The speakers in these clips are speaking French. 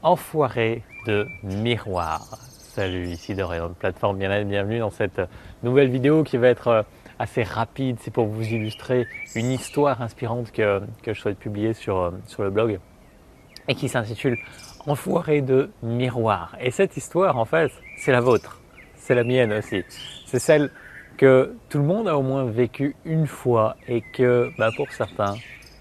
Enfoiré de miroir. Salut, ici Dorian de Plateforme Bien-être, bienvenue dans cette nouvelle vidéo qui va être assez rapide. C'est pour vous illustrer une histoire inspirante que je souhaite publier sur le blog et qui s'intitule Enfoiré de miroir. Et cette histoire, en fait, c'est la vôtre, c'est la mienne aussi. C'est celle que tout le monde a au moins vécu une fois et que pour certains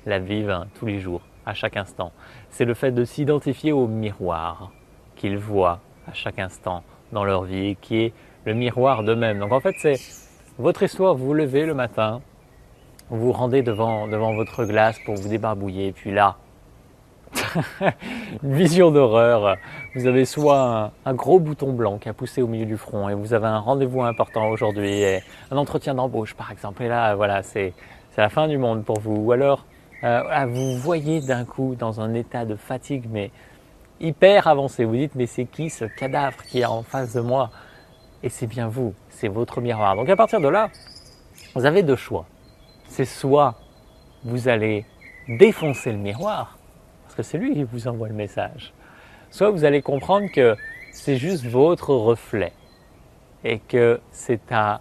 la vivent tous les jours, à chaque instant. C'est le fait de s'identifier au miroir qu'ils voient à chaque instant dans leur vie et qui est le miroir d'eux-mêmes. Donc en fait, c'est votre histoire. Vous vous levez le matin, vous vous rendez devant votre glace pour vous débarbouiller, et puis là, une vision d'horreur. Vous avez soit un gros bouton blanc qui a poussé au milieu du front et vous avez un rendez-vous important aujourd'hui, un entretien d'embauche par exemple. Et là, voilà, c'est la fin du monde pour vous. Ou alors, vous voyez d'un coup dans un état de fatigue, mais hyper avancé. Vous dites, mais c'est qui ce cadavre qui est en face de moi? Et c'est bien vous, c'est votre miroir. Donc à partir de là, vous avez deux choix. C'est soit vous allez défoncer le miroir, parce que c'est lui qui vous envoie le message. Soit vous allez comprendre que c'est juste votre reflet et que c'est à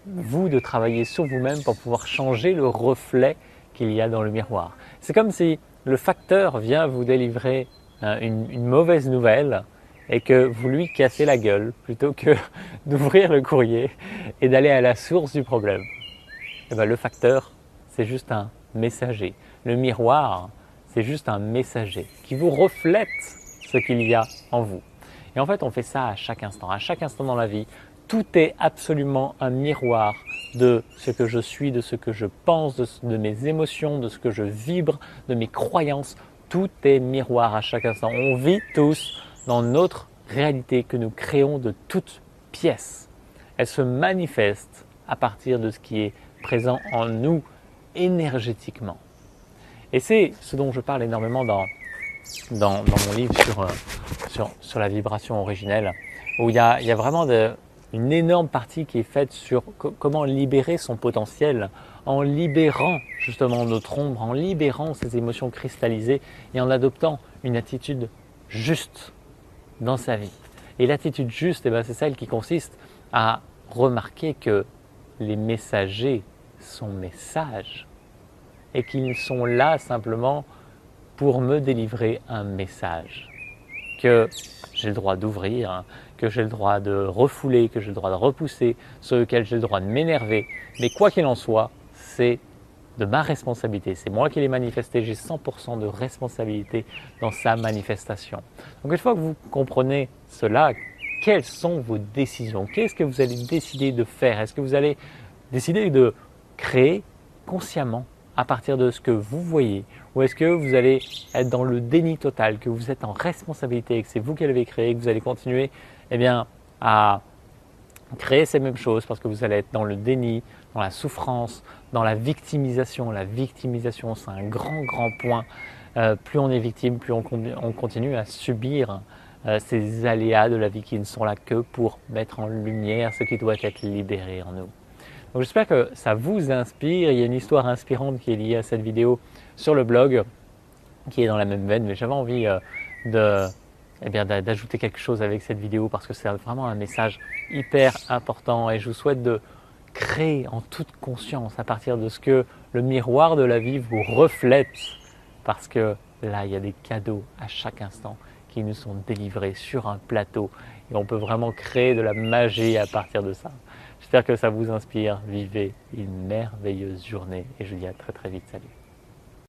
vous de travailler sur vous-même pour pouvoir changer le reflet qu'il y a dans le miroir. C'est comme si le facteur vient vous délivrer une mauvaise nouvelle et que vous lui cassez la gueule plutôt que d'ouvrir le courrier et d'aller à la source du problème. Et le facteur, c'est juste un messager. Le miroir, c'est juste un messager qui vous reflète ce qu'il y a en vous. Et en fait, on fait ça à chaque instant dans la vie. Tout est absolument un miroir de ce que je suis, de ce que je pense, de mes émotions, de ce que je vibre, de mes croyances. Tout est miroir à chaque instant. On vit tous dans notre réalité que nous créons de toutes pièces. Elle se manifeste à partir de ce qui est présent en nous énergétiquement. Et c'est ce dont je parle énormément dans mon livre sur la vibration originelle, où il y a vraiment une énorme partie qui est faite sur comment libérer son potentiel en libérant justement notre ombre, en libérant ces émotions cristallisées et en adoptant une attitude juste dans sa vie. Et l'attitude juste, c'est celle qui consiste à remarquer que les messagers sont messages et qu'ils sont là simplement pour me délivrer un message que j'ai le droit d'ouvrir, que j'ai le droit de refouler, que j'ai le droit de repousser, sur lequel j'ai le droit de m'énerver. Mais quoi qu'il en soit, c'est de ma responsabilité. C'est moi qui l'ai manifesté, j'ai 100% de responsabilité dans sa manifestation. Donc une fois que vous comprenez cela, quelles sont vos décisions? Qu'est-ce que vous allez décider de faire? Est-ce que vous allez décider de créer consciemment à partir de ce que vous voyez, ou est-ce que vous allez être dans le déni total, que vous êtes en responsabilité et que c'est vous qui l'avez créé, que vous allez continuer à créer ces mêmes choses parce que vous allez être dans le déni, dans la souffrance, dans la victimisation. La victimisation, c'est un grand point. Plus on est victime, plus on continue à subir ces aléas de la vie qui ne sont là que pour mettre en lumière ce qui doit être libéré en nous. Donc j'espère que ça vous inspire. Il y a une histoire inspirante qui est liée à cette vidéo sur le blog qui est dans la même veine, mais j'avais envie d'ajouter quelque chose avec cette vidéo parce que c'est vraiment un message hyper important et je vous souhaite de créer en toute conscience à partir de ce que le miroir de la vie vous reflète, parce que là il y a des cadeaux à chaque instant qui nous sont délivrés sur un plateau et on peut vraiment créer de la magie à partir de ça. J'espère que ça vous inspire. Vivez une merveilleuse journée et je vous dis à très vite. Salut.